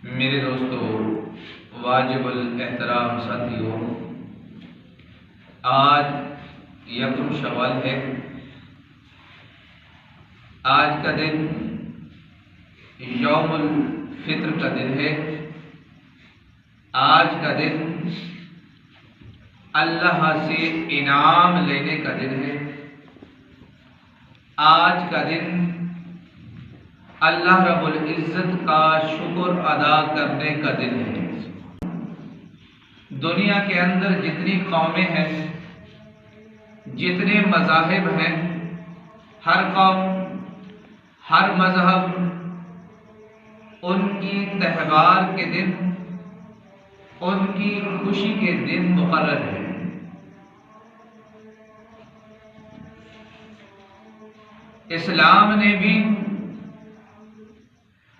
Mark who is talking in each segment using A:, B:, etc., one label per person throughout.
A: میرے دوستو، واجب الاحترام ساتھیوں، آج یکم شوال ہے۔ آج کا دن یوم الفطر کا دن ہے۔ آج کا دن اللہ سے انعام لینے کا دن ہے۔ آج کا دن اللہ رب العزت کا شکر ادا کرنے کا دن ہے۔ دنیا کے اندر جتنی قومیں ہیں، جتنے مذاہب ہیں، ہر قوم، ہر مذہب، ان کی تہوار کے دن، ان کی خوشی کے دن مقرر ہے۔ اسلام نے بھی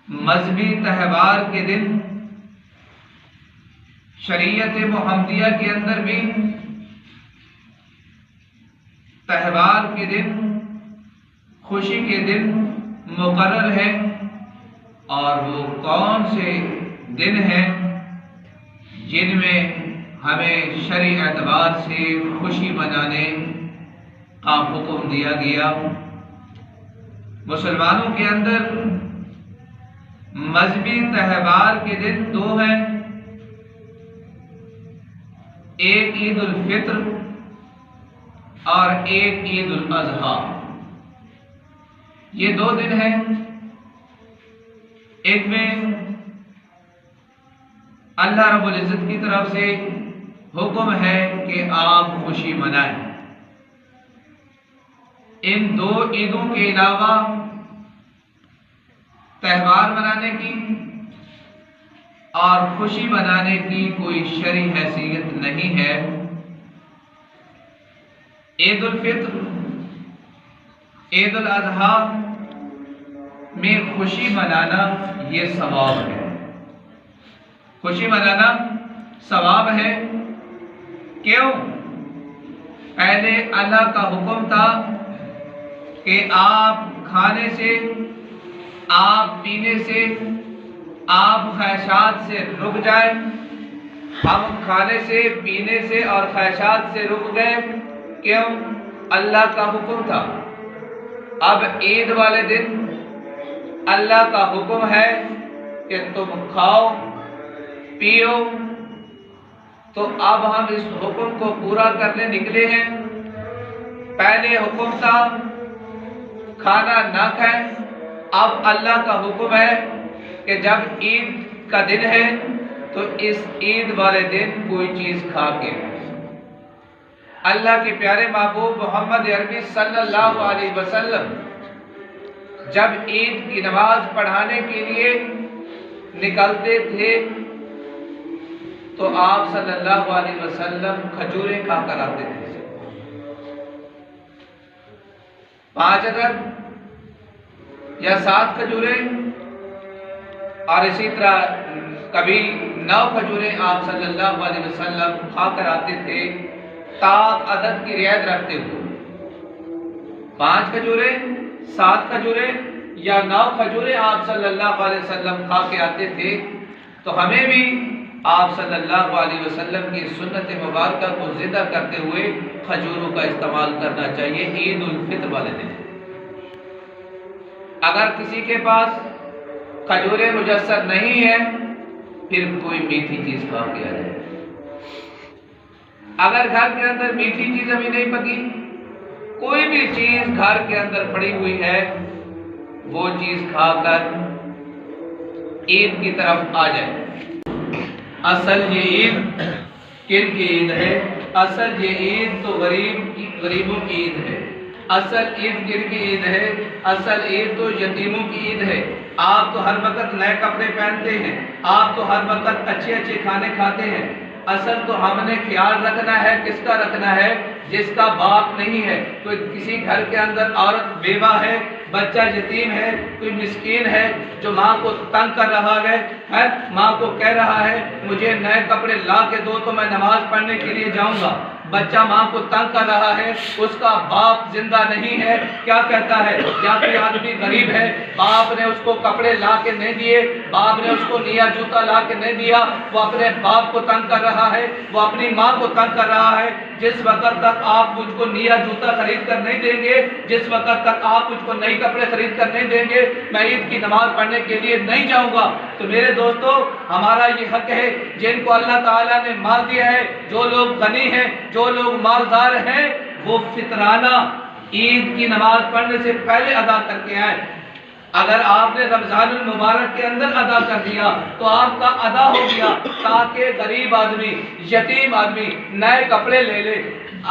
A: مذہبی تہوار کے دن، شریعت محمدیہ کے اندر بھی تہوار کے دن، خوشی کے دن مقرر ہے۔ اور وہ کون سے دن ہیں جن میں ہمیں شرعی اعتبار سے خوشی منانے کا حکم دیا گیا؟ مسلمانوں کے اندر مذہبی تہوار کے دن دو ہیں، ایک عید الفطر اور ایک عید الاضحیٰ۔ یہ دو دن ہیں، ایک میں اللہ رب العزت کی طرف سے حکم ہے کہ آپ خوشی منائیں۔ ان دو عیدوں کے علاوہ تہوار منانے کی اور خوشی منانے کی کوئی شرعی حیثیت نہیں ہے۔ عید الفطر، عید الاضحیٰ میں خوشی منانا یہ ثواب ہے۔ خوشی منانا ثواب ہے۔ کیوں؟ پہلے اللہ کا حکم تھا کہ آپ کھانے سے، آپ پینے سے، آپ خواہشات سے رک جائیں۔ ہم کھانے سے، پینے سے اور خواہشات سے رک گئے۔ کیوں؟ اللہ کا حکم تھا۔ اب عید والے دن اللہ کا حکم ہے کہ تم کھاؤ پیو، تو اب ہم اس حکم کو پورا کرنے نکلے ہیں۔ پہلے حکم تھا کھانا نہ کھائیں، اب اللہ کا حکم ہے کہ جب عید کا دن ہے تو اس عید والے دن کوئی چیز کھا کے۔ اللہ کے پیارے محبوب محمد عربی صلی اللہ علیہ وسلم جب عید کی نماز پڑھانے کے لیے نکلتے تھے تو آپ صلی اللہ علیہ وسلم کھجوریں کھا کر آتے تھے، 5 عدد یا 7 کھجوریں، اور اسی طرح کبھی 9 کھجوریں آپ صلی اللہ علیہ وسلم کھا کر آتے تھے، 7 عدد کی رعایت رکھتے ہوئے۔ 5 کھجوریں، 7 کھجوریں یا 9 کھجوریں آپ صلی اللہ علیہ وسلم کھا کے آتے تھے۔ تو ہمیں بھی آپ صلی اللہ علیہ وسلم کی سنت مبارکہ کو زندہ کرتے ہوئے کھجوروں کا استعمال کرنا چاہیے عید الفطر والے دن۔ اگر کسی کے پاس کھجوریں میسر نہیں ہے، پھر کوئی میٹھی چیز کھا کے آ جائے۔ اگر گھر کے اندر میٹھی چیز ابھی نہیں پکی، کوئی بھی چیز گھر کے اندر پڑی ہوئی ہے، وہ چیز کھا کر عید کی طرف آ جائے۔ اصل یہ عید کن کی عید ہے؟ اصل یہ عید تو غریبوں کی عید ہے۔ اصل عید کن کی عید ہے؟ اصل عید تو یتیموں کی عید ہے۔ آپ تو ہر وقت نئے کپڑے پہنتے ہیں، آپ تو ہر وقت اچھے اچھے کھانے کھاتے ہیں۔ اصل تو ہم نے خیال رکھنا ہے، کس کا رکھنا ہے؟ جس کا باپ نہیں ہے، کوئی کسی گھر کے اندر عورت بیوہ ہے، بچہ یتیم ہے، کوئی مسکین ہے جو ماں کو تنگ کر رہا ہے، ماں کو کہہ رہا ہے مجھے نئے کپڑے لا کے دو تو میں نماز پڑھنے کے لیے جاؤں گا۔ بچہ ماں کو تنگ کر رہا ہے، اس کا باپ زندہ نہیں ہے، کیا کہتا ہے؟ یا کوئی آدمی غریب ہے، باپ نے اس کو کپڑے لا کے نہیں دیے، باپ نے اس کو نیا جوتا لا کے نہیں دیا، وہ اپنے باپ کو تنگ کر رہا ہے، وہ اپنی ماں کو تنگ کر رہا ہے۔ جس وقت تک آپ مجھ کو نیا جوتا خرید کر نہیں دیں گے، جس وقت تک آپ مجھ کو نئی کپڑے خرید کر نہیں دیں گے، میں عید کی نماز پڑھنے کے لیے نہیں جاؤں گا۔ تو میرے دوستو، ہمارا یہ حق ہے، جن کو اللہ تعالیٰ نے مال دیا ہے، جو لوگ غنی ہیں، جو لوگ مالدار ہیں، وہ فطرانہ عید کی نماز پڑھنے سے پہلے ادا کر کے آئے۔ اگر آپ نے رمضان المبارک کے اندر ادا کر دیا تو آپ کا ادا ہو گیا، تاکہ غریب آدمی، یتیم آدمی نئے کپڑے لے لے۔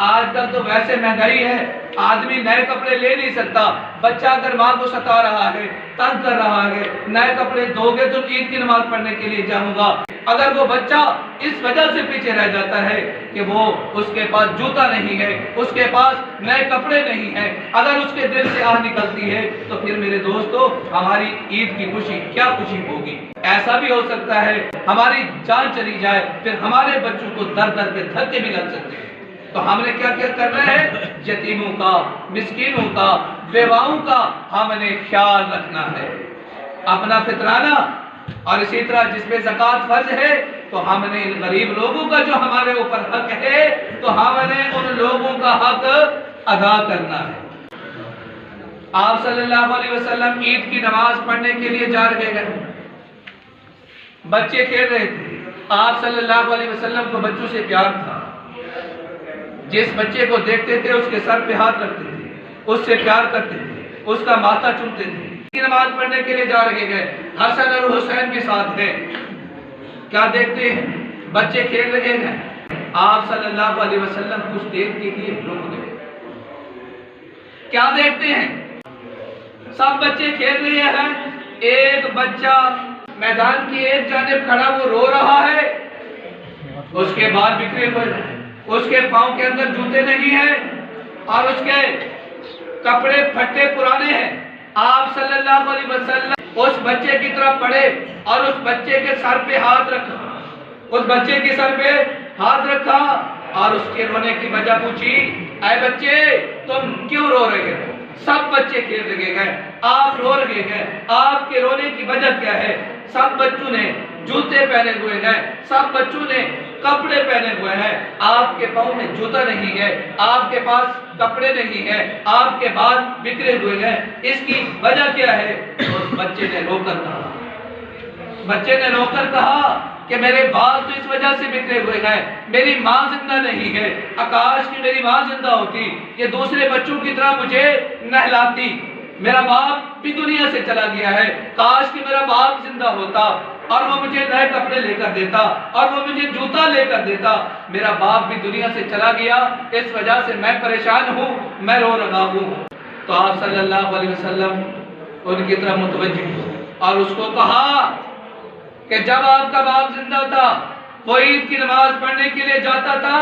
A: آج کل تو ویسے مہنگائی ہے، آدمی نئے کپڑے لے نہیں سکتا۔ بچہ اگر ماں کو ستا رہا ہے، تنگ کر رہا ہے، نئے کپڑے دو گے تو عید کی نماز پڑھنے کے لیے جاؤں گا۔ اگر وہ بچہ اس وجہ سے پیچھے رہ جاتا ہے کہ وہ اس کے پاس جوتا نہیں ہے، اس کے پاس نئے کپڑے نہیں ہیں، اگر اس کے دل سے آہ نکلتی ہے تو پھر میرے دوستو، ہماری عید کی خوشی کیا خوشی ہوگی؟ ایسا بھی ہو سکتا ہے ہماری جان چلی جائے، پھر ہمارے بچوں کو در در کے دھکے بھی لگ سکتے ہیں۔ تو ہم نے کیا کیا کرنا ہے؟ یتیموں کا، مسکینوں کا، بیواؤں کا ہم نے خیال رکھنا ہے، اپنا فطرانہ۔ اور اسی طرح جس پہ زکوٰۃ فرض ہے تو ہم نے ان غریب لوگوں کا جو ہمارے اوپر حق ہے تو ہم نے ان لوگوں کا حق ادا کرنا ہے۔ آپ صلی اللہ علیہ وسلم عید کی نماز پڑھنے کے لیے جا رہے ہیں، بچے کھیل رہے تھے۔ آپ صلی اللہ علیہ وسلم کو بچوں سے پیار تھا، جس بچے کو دیکھتے تھے اس کے سر پہ ہاتھ رکھتے تھے، اس سے پیار کرتے تھے، اس کا ماتھا چومتے تھے۔ نماز پڑھنے کے لیے جا رہے ہیں، حسن اور حسین بھی ساتھ ہیں۔ کیا دیکھتے ہیں؟ بچے کھیل رہے ہیں۔ آپ صلی اللہ علیہ وسلم کچھ دیر کے لیے رک گئے۔ کیا دیکھتے ہیں؟ سب بچے کھیل رہے ہیں، ایک بچہ میدان کی ایک جانب کھڑا وہ رو رہا ہے، اس کے بال بکھرے ہوئے ہیں، اس کے پاؤں کے اندر جوتے نہیں ہیں اور اس کے کپڑے پھٹے پرانے ہیں۔ آپ صلی اللہ علیہ وسلم اس بچے کی طرف بڑھے اور اس بچے کے سر پہ ہاتھ رکھا، اس بچے کے سر پہ ہاتھ رکھا اور اس کے رونے کی وجہ پوچھی، اے بچے تم کیوں رو رہے ہو؟ سب بچے کھیل رہے ہیں، آپ رو رہے ہیں، آپ کے رونے کی وجہ کیا ہے؟ سب بچوں نے جوتے پہنے ہوئے ہیں، سب بچوں نے کپڑے پہنے ہوئے ہیں، آپ کے پاؤں میں جوتا نہیں ہے، آپ کے پاس کپڑے نہیں ہیں، آپ کے بال بکھرے ہوئے ہیں، اس کی وجہ کیا ہے؟ اس بچے نے رو کر کہا، بچے نے رو کر کہا کہ میرے بال تو اس وجہ سے بکھرے ہوئے ہیں، میری ماں زندہ نہیں ہے، کاش کہ میری ماں زندہ ہوتی، یہ دوسرے بچوں کی طرح مجھے نہلاتی، میرا باپ بھی دنیا سے چلا گیا ہے، کاش کہ میرا باپ زندہ ہوتا اور وہ مجھے نئے کپڑے لے کر دیتا اور وہ مجھے جوتا لے کر دیتا، میرا باپ بھی دنیا سے چلا گیا، اس وجہ سے میں پریشان ہوں، میں رو رہا ہوں۔ تو آپ صلی اللہ علیہ وسلم ان کی طرف متوجہ اور اس کو کہا کہ جب آپ کا باپ زندہ تھا وہ عید کی نماز پڑھنے کے لیے جاتا تھا،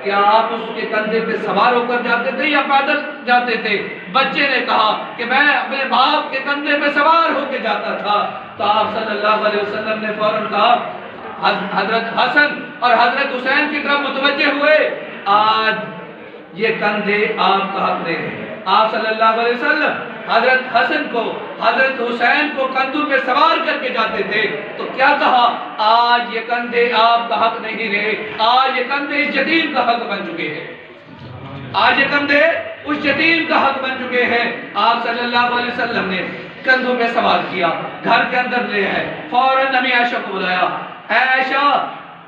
A: کیا آپ اس کے کندھے پہ سوار ہو کر جاتے تھے یا پیدل جاتے تھے؟ بچے نے کہا کہ میں اپنے باپ کے کندھے پہ سوار ہو کے جاتا تھا۔ تو آپ صلی اللہ علیہ وسلم نے فوراً کہا، حضرت حسن اور حضرت حسین کی طرف متوجہ ہوئے، آج یہ کندھے آپ کا حق نہیں ہے۔ آپ صلی اللہ علیہ وسلم حضرت حسن کو، حضرت حسین کو کندھوں پہ سوار کر کے جاتے تھے، تو کیا کہا؟ آج یہ کندھے آپ کا حق نہیں رہے، آج یہ کندھے اس یتیم کا حق بن چکے ہیں، آج یہ کندھے اس یتیم کا حق بن چکے ہیں۔ آپ صلی اللہ علیہ وسلم نے کندھوں پہ سوار کیا، گھر کے اندر لے آئے، فوراً امی عائشہ کو بلایا، اے عائشہ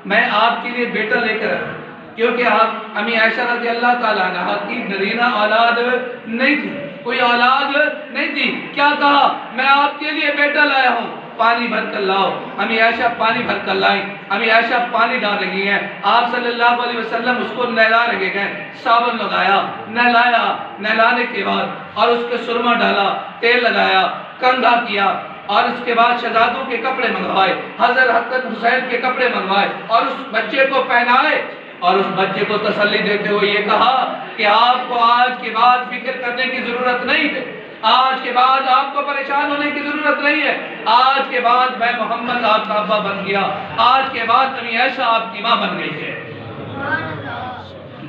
A: میں آپ کے لیے بیٹا لے کر آیا، کیونکہ آپ امی عائشہ رضی اللہ تعالیٰ عنہا کی نرینہ اولاد نہیں تھی، کوئی اولاد نہیں تھی، کیا کہا؟ میں آپ کے لیے بیٹا لایا ہوں، پانی بھر کر لاؤ۔ امی عائشہ پانی بھر کر لائی، امی عائشہ پانی ڈال رہی ہیں، آپ صلی اللہ علیہ وسلم اس کو نہلا رہے ہیں، صابن لگایا، نہلایا، نہلانے کے بعد اور اس کے سرما ڈالا، تیل لگایا، کندھا کیا اور اس کے بعد شہزادوں کے کپڑے منگوائے، حضرت حسین کے کپڑے منگوائے اور اس بچے کو پہنائے اور اس بچے کو تسلی دیتے ہوئے یہ کہا کہ آپ کو آج کے بعد فکر کرنے کی ضرورت نہیں ہے، آج کے بعد آپ کو پریشان ہونے کی ضرورت نہیں ہے، آج کے بعد میں محمد آپ کا ابا بن گیا، آج کے بعد امی عائشہ آپ کی ماں بن گئی ہے۔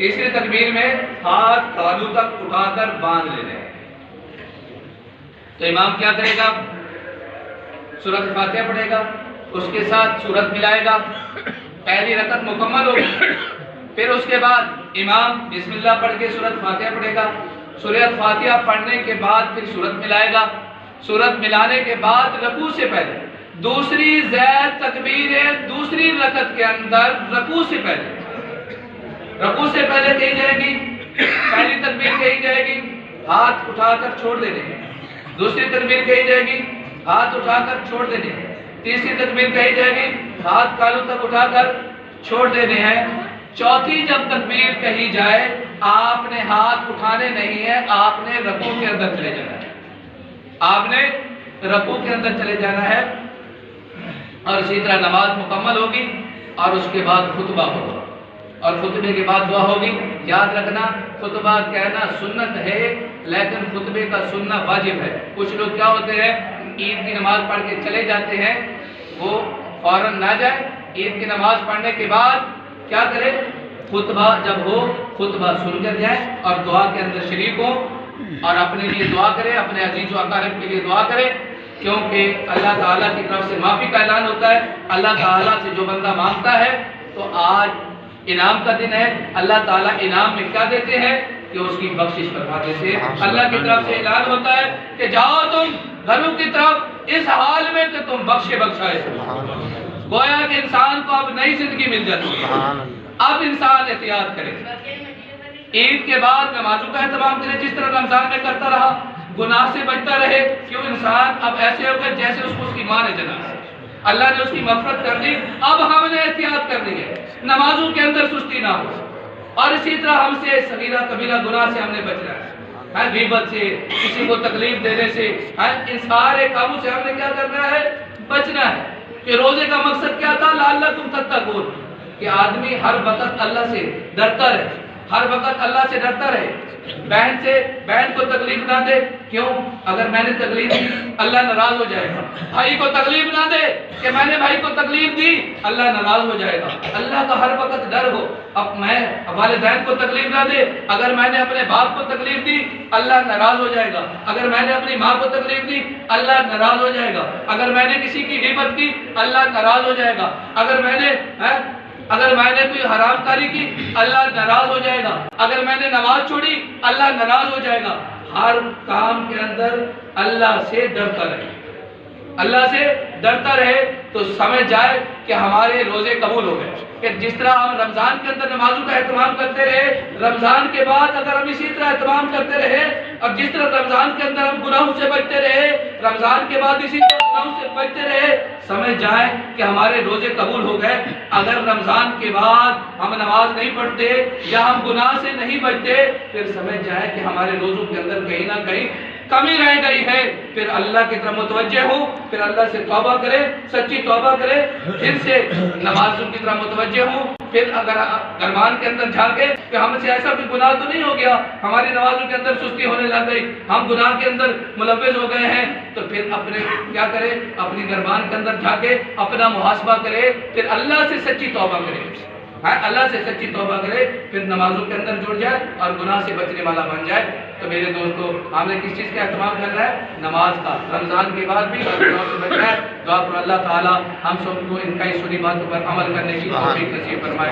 A: تیسری تکبیر میں ہاتھ تالو تک اٹھا کر باندھ لینے ہیں۔ تو امام کیا کرے گا؟ سورۃ فاتحہ پڑھے گا، اس کے ساتھ سورت ملائے گا، پہلی رکعت مکمل ہوگی۔ پھر اس کے بعد امام بسم اللہ پڑھ کے سورۃ فاتحہ پڑھے گا، سورۃ فاتحہ پڑھنے کے بعد پھر سورت ملائے گا، سورت ملانے کے بعد رکوع سے پہلے دوسری زید تکبیر ہے، دوسری رکعت کے اندر رکوع سے پہلے کہی جائے گی، پہلی تکبیر کہی جائے گی ہاتھ اٹھا کر چھوڑ دینے ہیں، دوسری تکبیر کہی جائے گی ہاتھ اٹھا کر چھوڑ دینے ہیں، تیسری تکبیر کہی جائے گی ہاتھ کالوں تک اٹھا کر چھوڑ دینے ہیں، چوتھی جب تکبیر کہی جائے آپ نے ہاتھ اٹھانے نہیں ہے، آپ نے رکوع کے اندر چلے جانا ہے، آپ نے رکوع کے اندر چلے جانا ہے، اور اسی طرح نماز مکمل ہوگی اور اس کے بعد خطبہ ہوگا، اور خطبے کے بعد دعا ہوگی۔ یاد رکھنا خطبہ کہنا سنت ہے لیکن خطبے کا سننا واجب ہے۔ کچھ لوگ کیا ہوتے ہیں عید کی نماز پڑھ کے چلے جاتے ہیں، وہ فوراً نہ جائے، عید کی نماز پڑھنے کے بعد کیا کرے، خطبہ جب ہو خطبہ سن کر جائے اور دعا کے اندر شریک ہو اور اپنے لیے دعا کرے، اپنے عزیز و اقارب کے لیے دعا کرے، کیونکہ اللہ تعالیٰ کی طرف سے معافی کا اعلان ہوتا ہے۔ اللہ تعالیٰ سے جو بندہ مانگتا ہے تو آج انعام کا دن ہے، اللہ تعالیٰ انعام میں کیا دیتے ہیں کہ اس کی بخشش فرما دیتے ہیں۔ اللہ کی طرف سے اعلان ہوتا ہے کہ جاؤ تم گھروں کی طرف اس حال میں کہ تم بخشے بخشائے، گویا کہ انسان کو اب نئی زندگی مل جاتی ہے۔ اب انسان احتیاط کرے، عید کے بعد نمازوں کا اہتمام کرے جس طرح رمضان میں کرتا رہا، گناہ سے بچتا رہے، کیوں انسان اب ایسے ہو گئے جیسے اس کو اس کی ماں نے جنا، اللہ نے اس کی مغفرت کر دی، اب ہم نے احتیاط کرنی ہے، نمازوں کے اندر سستی نہ ہو، اور اسی طرح ہم سے صغیرہ کبیرہ گناہ سے ہم نے بچنا ہے، غیبت سے، کسی کو تکلیف دینے سے، ان سارے کاموں سے ہم نے کیا کرنا ہے، بچنا ہے۔ کہ روزے کا مقصد کیا تھا، لعلکم تتقون، کہ آدمی ہر وقت اللہ سے ڈرتا رہے، ہر وقت اللہ سے ڈرتا رہے، بہن کو تکلیف نہ دے، کیوں؟ اگر میں نے تکلیف دی اللہ ناراض ہو جائے گا، بھائی کو تکلیف نہ دے کہ میں نے بھائی کو تکلیف دی اللہ ناراض ہو جائے گا، اللہ کا ہر وقت ڈر ہو، اب میں والدین کو تکلیف نہ دے، اگر میں نے اپنے باپ کو تکلیف دی اللہ ناراض ہو جائے گا، اگر میں نے اپنی ماں کو تکلیف دی اللہ ناراض ہو جائے گا، اگر میں نے کسی کی غیبت کی اللہ ناراض ہو جائے گا، اگر میں نے کوئی حرام کاری کی اللہ ناراض ہو جائے گا، اگر میں نے نماز چھوڑی اللہ ناراض ہو جائے گا۔ ہر کام کے اندر اللہ سے ڈرتا رہے، اللہ سے ڈرتا رہے تو سمجھ جائے کہ ہمارے روزے قبول ہو گئے۔ کہ جس طرح ہم رمضان کے اندر نمازوں کا اہتمام کرتے رہے، رمضان کے بعد اگر ہم اسی طرح اہتمام کرتے رہے، اور جس طرح رمضان کے اندر ہم گناہوں سے بچتے رہے، رمضان کے بعد اسی طرح گناہوں سے بچتے رہے، سمجھ جائیں کہ ہمارے روزے قبول ہو گئے۔ اگر رمضان کے بعد ہم نماز نہیں پڑھتے یا ہم گناہ سے نہیں بچتے، پھر سمجھ جائیں کہ ہمارے روزوں کے اندر کہیں نہ کہیں کمی رہ گئی ہے، پھر اللہ کی طرف متوجہ ہو، پھر اللہ سے توبہ کرے، سچی توبہ کرے، پھر سے نمازوں کی طرف متوجہ ہو، پھر اگر گرمان کے اندر جھانکے کہ ہم سے ایسا کوئی گناہ تو نہیں ہو گیا، ہماری نمازوں کے اندر سستی ہونے لگ گئی، ہم گناہ کے اندر ملوث ہو گئے ہیں، تو پھر اپنے کیا کرے، اپنی گرمان کے اندر جھانکے، اپنا محاسبہ کرے، پھر اللہ سے سچی توبہ کرے، اللہ سے سچی توبہ کرے، پھر نمازوں کے اندر جڑ جائے اور گناہ سے بچنے والا بن جائے۔ تو میرے دوستو، ہم نے کس چیز کا اہتمام کرنا ہے؟ نماز کا، رمضان کے بعد بھی گناہ سے بچنا ہے۔ دعا کرو اللہ تعالی ہم سب کو ان کا سنی باتوں پر عمل کرنے کی توفیق نصیب فرمائے۔